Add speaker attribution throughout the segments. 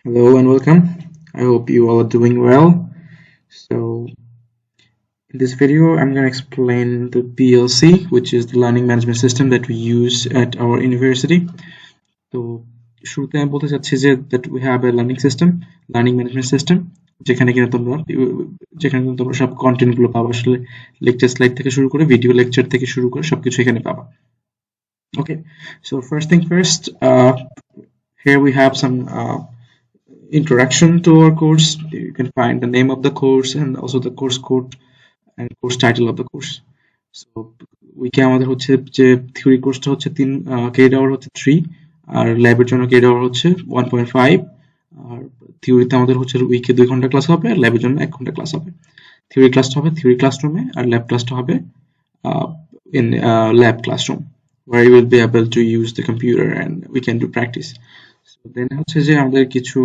Speaker 1: Hello and welcome. I hope you all are doing well. So, in this video, I'm going to explain the BLC, which is the learning management system that we use at our university. তো শুরুতে আমি বলতে চাচ্ছি যে that we have a learning management system যেখানে কিনা তোমরা সব কন্টেন্ট গুলো পাবা আসলে লেকচার স্লাইড থেকে শুরু করে ভিডিও লেকচার থেকে শুরু করে সবকিছু এখানে পাবা। Okay, so first thing first, here we have some introduction to our course. You can find the name of the course and also the course code and course title of the course. So উইকে আমাদের হচ্ছে যে theory কোর্সটা হচ্ছে 3 credit hour হচ্ছে 3 আর ল্যাবের জন্য credit hour হচ্ছে 1.5 আর থিওরিতে আমাদের হচ্ছে উইকে 2 ঘন্টা ক্লাস হবে আর ল্যাবের জন্য 1 ঘন্টা ক্লাস হবে। থিওরি ক্লাসটা হবে থিওরি ক্লাসরুমে আর ল্যাব ক্লাসটা হবে in lab classroom where you will be able to use the computer and we can do practice. So then হচ্ছে যে আমাদের কিছু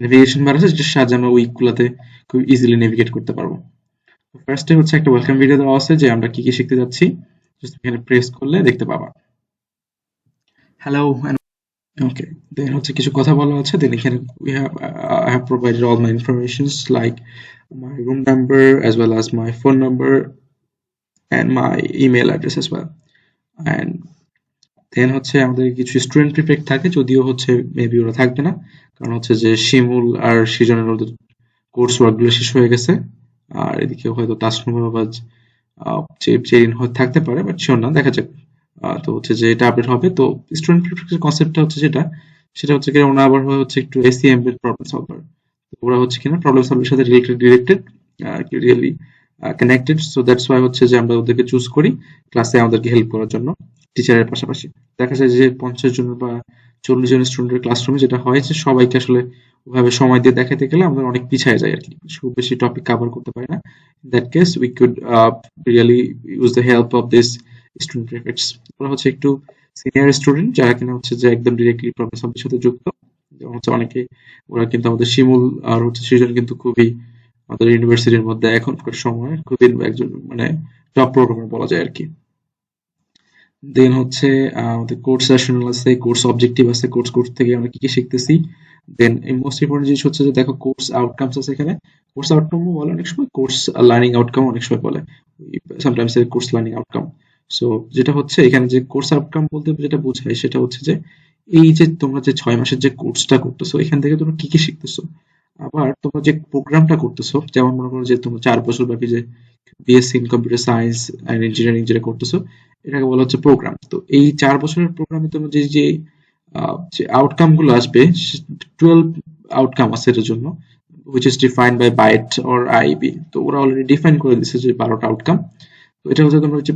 Speaker 1: নেভিগেশন বার আছে যেটা সাহায্যে আমরা উইকগুলোতে খুব ইজিলি নেভিগেট করতে পারবো। ফার্স্টে হচ্ছে একটা ওয়েলকাম ভিডিও দেওয়া আছে যে আমরা কি কি শিখতে যাচ্ছি, জাস্ট এখানে প্রেস করলে দেখতে পাবা। হ্যালো এন্ড ওকে, দেন হচ্ছে কিছু কথা বলা আছে, দেন এখানে I have provided all my informations like my room number as well as my phone number and my email address as well. And দেন হচ্ছে আমাদের কিছু স্টুডেন্ট প্রিফেক্ট থাকে, যদিও হচ্ছে মেবি ওরা থাকবে না, কারণ হচ্ছে যে শিমুল আর সৃজনের ওদের কোর্স ওয়ার্কগুলো শেষ হয়ে গেছে। আর এদিকে হয়তো তাসনুম আবাজ চেরিন থাকতে পারে, বাট শিওর না, দেখা যাক। তো হচ্ছে যে এটা আপডেট হবে। তো স্টুডেন্ট প্রিফেক্টের কনসেপ্টটা হচ্ছে সেটা হচ্ছে কি, ওরা আবার হচ্ছে একটু এসিএম এর প্রবলেম সলভার। ওরা হচ্ছে কিনা প্রবলেম সলভের সাথে directed really connected. So that's why হচ্ছে যে আমরা ওদেরকে চুজ করি ক্লাসে আমাদেরকে হেল্প করার জন্য টিচারের পাশাপাশি। দেখা যায় যে 50 জন বা 40 জন স্টুডেন্টের ক্লাসরুমে যেটা হয় যে সবাইকে আসলে ওভাবে সময় দিয়ে দেখাতে গেলে আমরা অনেক পিছিয়ে যাই আর কি, খুব বেশি টপিক কভার করতে পারি না। In that case we could really use the help of this student prefects. ওরা হচ্ছে একটু সিনিয়র স্টুডেন্ট যারা কিনা হচ্ছে যে একদম ডিরেক্টলি প্রবলেম সলভের সাথে যুক্ত। যেমন হচ্ছে অনেকে ওরা কিন্তু আমাদের শিমুল আর হচ্ছে সৃজন কিন্তু খুবই আমাদের ইউনিভার্সিটির মধ্যে এখনকার সময় খুবই একজন মানে টপ প্রোগ্রামার বলা যায় আর কি। দেন হচ্ছে আমাদের কোর্স রেশনাল আছে, কোর্স অবজেক্টিভ আছে, কোর্স থেকে আমরা কি কি শিখতেছি। দেন মোস্ট ইম্পর্টেন্ট জিনিস হচ্ছে যে দেখো কোর্স আউটকামস আছে এখানে। কোর্স আউটকাম বলে অনেক সময়, কোর্স লার্নিং আউটকাম অনেক সময় বলে, sometimes course learning outcome. So যেটা হচ্ছে এখানে যে কোর্স আউটকাম বলতে যেটা বোঝায় সেটা হচ্ছে যে এই যে তোমরা যে 6 মাসের যে কোর্সটা করতেছো এখান থেকে তোমরা কি কি শিখতেছো, আবার তোমরা যে প্রোগ্রামটা করতেছো, যেমন মনে করো যে তোমরা 4 বছর ব্যাপী যে BSc in computer science and engineering যেটা করতেছো এটাকে বলা হচ্ছে প্রোগ্রাম। তো এই 4 বছরের প্রোগ্রামে তোমার যে আউটকাম গুলো আসবে 12 আউটকাম আছে এটার জন্য, which is defined by BITE or IEB। তো ওরা অলরেডি ডিফাইন করে দিয়েছে যে 12টা আউটকাম। তো এটা হচ্ছে তোমরা হচ্ছে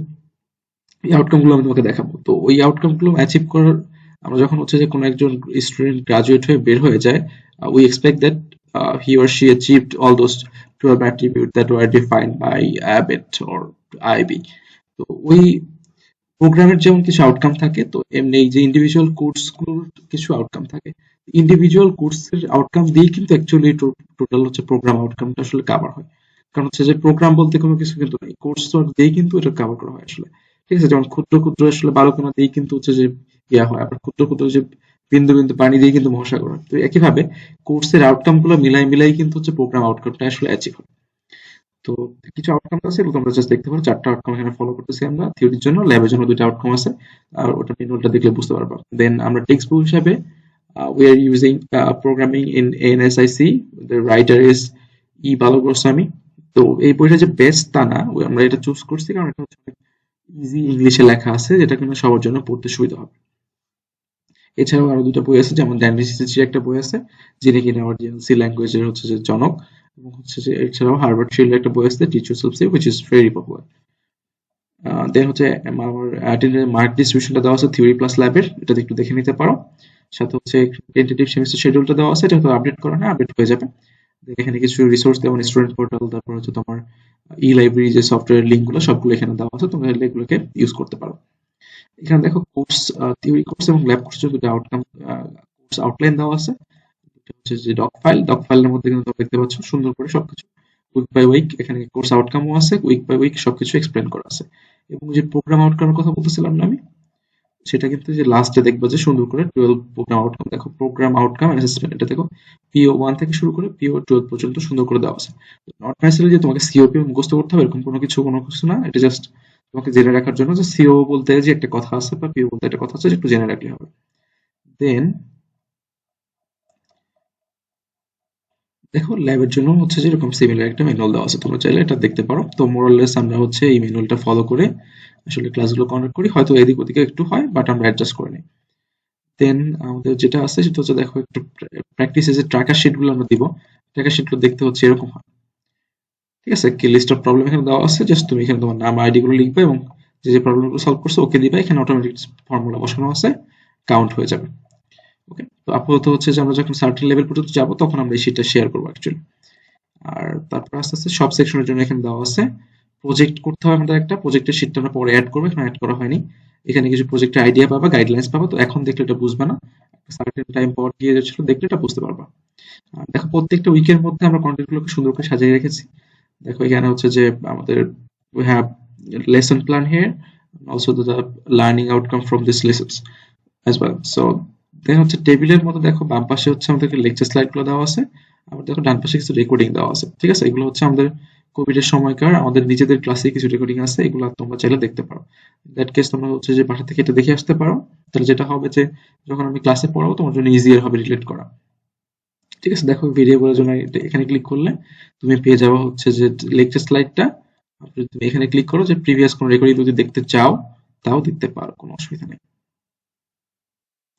Speaker 1: এই আউটকাম গুলো আমি তোমাকে দেখাবো। তো ওই আউটকাম গুলো অ্যাচিভ করার আমরা যখন হচ্ছে যে কোনো একজন স্টুডেন্ট গ্রাজুয়েট হয়ে বের হয়ে যায়, we expect that he or she achieved all those 12 attributes that were defined by ABET or IB। তো ওই প্রোগ্রামের যেমন কিছু আউটকাম থাকে, তো এমনি এই যে ইন্ডিভিজুয়াল কোর্স গুলোর কিছু আউটকাম থাকে। ইন্ডিভিজুয়াল কোর্সের আউটকাম দিয়ে কিন্তু অ্যাকচুয়ালি টোটাল হচ্ছে প্রোগ্রাম আউটকামটা আসলে কভার হয়। কারণ হচ্ছে যে প্রোগ্রাম বলতে কোনো কিছু কিন্তু নাই, কোর্স দিয়ে কিন্তু এটা কভার করা হয় আসলে। ঠিক আছে, যেমন ক্ষুদ্র ক্ষুদ্র আসলে বালুকণা দিয়ে কিন্তু হচ্ছে যে ইয়া হয়, আবার ক্ষুদ্র ক্ষুদ্র যে বিন্দু বিন্দু পানি দিয়ে কিন্তু মহাসাগর হয়। তো একইভাবে কোর্সের আউটকাম গুলো মিলাই মিলাই কিন্তু হচ্ছে প্রোগ্রাম আউটকামটা আসলে অ্যাচিভ হয়। তো কিছু আউটকাম আছে, এগুলো তোমরা জাস্ট দেখতে পারো। 4টা আউটকাম এখানে ফলো করতেছি আমরা থিওরির জন্য, ল্যাবের জন্য 2টা আউটকাম আছে, আর ওটা ম্যানুয়ালটা দেখলে বুঝতে পারবা। দেন আমরা টেক্সট বুক হিসাবে we are using programming in ANSIC. The writer is E Balagoswami। তো এই বইটা যে বেস্ট তা না, আমরা এটা চুজ করছি কারণ এটা হচ্ছে ইজি ইংলিশে লেখা আছে, যেটা কিন্তু সবার জন্য পড়তে সুবিধা হবে। এছাড়াও আরো 2টা বই আছে, যেমন ড্যানিসিসের একটা বই আছে যিনি কিনা অরিজিনাল ল্যাঙ্গুয়েজের হচ্ছে যে জনক, এবং হচ্ছে যে এছাড়াও হার্ভার্ড ফিল্ডের একটা বই আছে teach yourself self, which is very popular। দেন হচ্ছে আমার অ্যাটেন্ডেন্স মার্ক ডিস্ট্রিবিউশনটা দেওয়া আছে থিওরি প্লাস ল্যাবের, এটা একটু দেখে নিতে পারো। সাথে হচ্ছে টেন্টেটিভ সেমিস্টার শিডিউলটা দেওয়া আছে, এটা হয়তো আপডেট করা না, আপডেট হয়ে যাবে। এখানে কিছু রিসোর্স যেমন স্টুডেন্ট পোর্টাল, তারপর হচ্ছে তোমার ই লাইব্রেরি যে সফটওয়্যার লিঙ্কগুলো সবগুলো এখানে দেওয়া আছে, তোমরা এগুলোকে ইউজ করতে পারো। এখানে দেখো কোর্স থিওরি কোর্স এবং ল্যাব কোর্সের দুটো আউটকাম কোর্স আউটলাইন দেওয়া আছে। এটা হচ্ছে যে ডক ফাইলের মধ্যে কিন্তু তোমরা দেখতে পাচ্ছ সুন্দর করে সবকিছু উইক বাই উইক, এখানে কোর্স আউটকামও আছে, উইক বাই উইক সবকিছু এক্সপ্লেন করা আছে। এবং যে প্রোগ্রাম আউটকামের কথা বলতেছিলাম না আমি, সেটা কিন্তু যে লাস্টে দেখবো যে সুন্দর করে 12 প্রোগ্রাম আউটকাম, দেখো প্রোগ্রাম আউটকাম অ্যাসেসমেন্ট, এটা দেখো PO1 থেকে শুরু করে PO12 পর্যন্ত সুন্দর করে দেওয়া আছে। নট নেসেসারি যে তোমাকে COP মুখস্থ করতে হবে এরকম কোনো কিছু না, এটা জাস্ট তোমাকে জেনে রাখার জন্য যে CO বলতে যে একটা কথা আছে বা PO বলতে একটা কথা আছে, একটু জেনে রাখলে হবে। দেন দেখো ল্যাবের জন্য হচ্ছে যে এরকম সিমিলার একটা ম্যানুয়াল দেওয়া আছে, তোমরা চাইলে এটা দেখতে পারো। তো মোরাললেস আমরা হচ্ছে এই ম্যানুয়ালটা ফলো করে আসলে ক্লাসগুলো কন্ডাক্ট করি, হয়তো এদিক ওদিকে একটু হয় বাট আমরা অ্যাডজাস্ট করে নিই। দেন আমাদের যেটা আছে সেটা হচ্ছে দেখো একটু প্র্যাকটিসে যে ট্র্যাকার শিটগুলো আমরা দিব, ট্র্যাকার শিটগুলো দেখতে হচ্ছে এরকম হয়, ঠিক আছে? কি লিস্ট অফ প্রবলেম এখানে দেওয়া আছে, জাস্ট তুমি এখানে তোমার নাম আইডি গুলো লিখবে এবং যে যে প্রবলেমগুলো সলভ করছো ওকে দিবে, এখানে অটোমেটিক ফর্মুলা বসানো আছে, কাউন্ট হয়ে যাবে। ওকে, তো আপাতত হচ্ছে যে আমরা যখন সার্টেন লেভেল পর্যন্ত যাবো তখন আমরা এই শিটটা শেয়ার করবো অ্যাকচুয়ালি। আর তারপর আস্তে আস্তে সব সেকশনের জন্য এখানে দেওয়া আছে প্রজেক্ট করতে হবে আমাদের, একটা প্রজেক্টের শিটটা আমরা পরে অ্যাড করবো, এখানে অ্যাড করা হয়নি। এখানে কিছু প্রজেক্টের আইডিয়া পাবা, গাইডলাইন্স পাবা, তো এখন দেখলে এটা বুঝবে না, সার্টেন টাইম পর গিয়ে যাচ্ছিল দেখলে এটা বুঝতে পারবা। আর দেখো প্রত্যেকটা উইকের মধ্যে আমরা কন্টেন্ট গুলোকে সুন্দর করে সাজিয়ে রেখেছি। দেখো এখানে হচ্ছে যে আমাদের we have lesson plan here, also the learning outcome from these lessons as well. So দেন হচ্ছে টেবিলের মধ্যে দেখো বাম পাশে হচ্ছে আমাদেরকে লেকচার স্লাইড গুলো দেওয়া আছে, আবার দেখো ডান পাশে কিছু রেকর্ডিং দেওয়া আছে, ঠিক আছে? এগুলো হচ্ছে আমাদের কোভিড এর সময়কার আমাদের নিজেদের ক্লাসে কিছু রেকর্ডিং আছে, এগুলো তোমরা চাইলে দেখতে পারো। দ্যাট কেস তোমরা হচ্ছে যে বাসা থেকে এটা দেখে আসতে পারো, তাহলে যেটা হবে যে যখন আমি ক্লাসে পড়াবো তোমার জন্য ইজিয়ার হবে রিলেট করা। ঠিক আছে, দেখো ভিডিও করার জন্য এখানে ক্লিক করলে তুমি পেয়ে যাবে হচ্ছে যে লেকচার স্লাইডটা। তুমি এখানে ক্লিক করো যে প্রিভিয়াস কোন রেকর্ডিং যদি দেখতে চাও তাও দেখতে পারো, কোনো অসুবিধা নেই।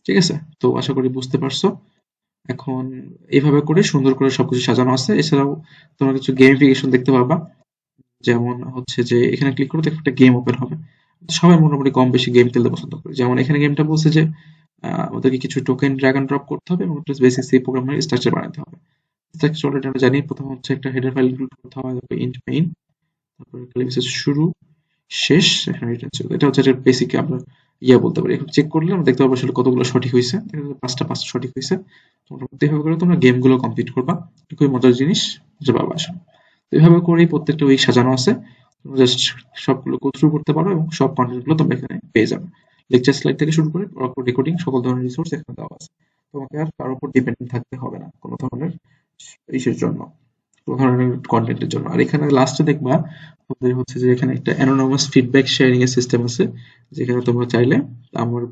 Speaker 1: ঠিক আছে, তো আশা করি বুঝতে পারছো। এখন এইভাবে করে সুন্দর করে সবকিছু সাজানো আছে। এছাড়াও তোমরা কিছু গেমিফিকেশন দেখতে পাবা, যেমন হচ্ছে যে এখানে ক্লিক করো দেখো একটা গেম ওপেন হবে। সবাই মোটামুটি কম বেশি গেম খেলতে পছন্দ করে, যেমন এখানে গেমটা বলছে যে আমাদেরকে কিছু টোকেন ড্র্যাগ এন্ড ড্রপ করতে হবে এবং বেসিক সি প্রোগ্রামের স্ট্রাকচার বানাতে হবে। স্ট্রাকচার অলরেডি আমরা জানি, প্রথম হচ্ছে একটা হেডার ফাইল ইনক্লুড করতে হবে, তারপর ইন্ট মেইন, তারপরে ক্লাসের শুরু শেষ, এখানে রিটার্ন ছিল। এটা হচ্ছে বেসিক আমরা বলতে পারি। এখন চেক করলে আমরা দেখতে পাবো আসলে কতগুলো সঠিক হয়েছে, দেখা যাচ্ছে পাঁচটা সঠিক হয়েছে। তোমরা এইভাবে করে তোমরা গেমগুলো কমপ্লিট করবা, খুবই মজার জিনিস, মজা পাবা আসলে। তো এইভাবে করেই প্রত্যেকটা উইক সাজানো আছে, তোমরা জাস্ট সবগুলো গো থ্রু করতে পারো এবং সব কন্টেন্ট গুলো তোমরা এখানে পেয়ে যাবে। লেকচার স্লাইড থেকে শুরু করে রেকর্ডিং সকল ধরনের রিসোর্স এখানে দেওয়া আছে, তোমাকে আর কারোর উপর ডিপেন্ডেন্ট থাকতে হবে না কোনো ধরনের ইসের জন্য, কোনো ধরনের কন্টেন্টের জন্য। আর এখানে লাস্টে দেখবা আমাদের হচ্ছে যে এখানে একটা অ্যানোনিমাস ফিডব্যাক শেয়ারিং এর সিস্টেম আছে, যেখানে তোমরা চাইলে আমার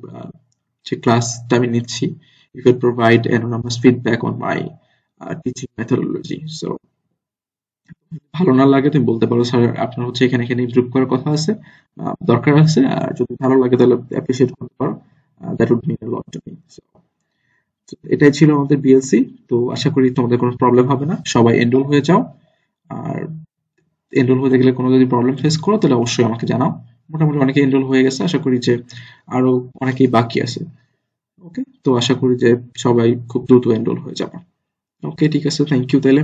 Speaker 1: যে ক্লাসটা আমি নিচ্ছি, you can provide anonymous feedback on my teaching methodology. So ভালো না লাগে তুমি বলতে পারো স্যার আপনার হচ্ছে এখানে এখানে ইমপ্রুভ করার কথা আছে, দরকার আছে, আর যদি ভালো লাগে তাহলে অ্যাপ্রিশিয়েট করতে পারো, that would mean a lot to me. এটাই ছিল আমাদের বিএলসি। তো আশা করি তোমাদের কোনো প্রবলেম হবে না, সবাই এনরোল হয়ে যাও। আর এনরোল হতে গেলে কোনো যদি প্রবলেম ফেস করো তাহলে অবশ্যই আমাকে জানাও। মোটামুটি অনেকে এনরোল হয়ে গেছে, আশা করি যে আরো অনেকেই বাকি আছে। ওকে, তো আশা করি যে সবাই খুব দ্রুত এনরোল হয়ে যাবে। ওকে, ঠিক আছে, থ্যাংক ইউ তাহলে।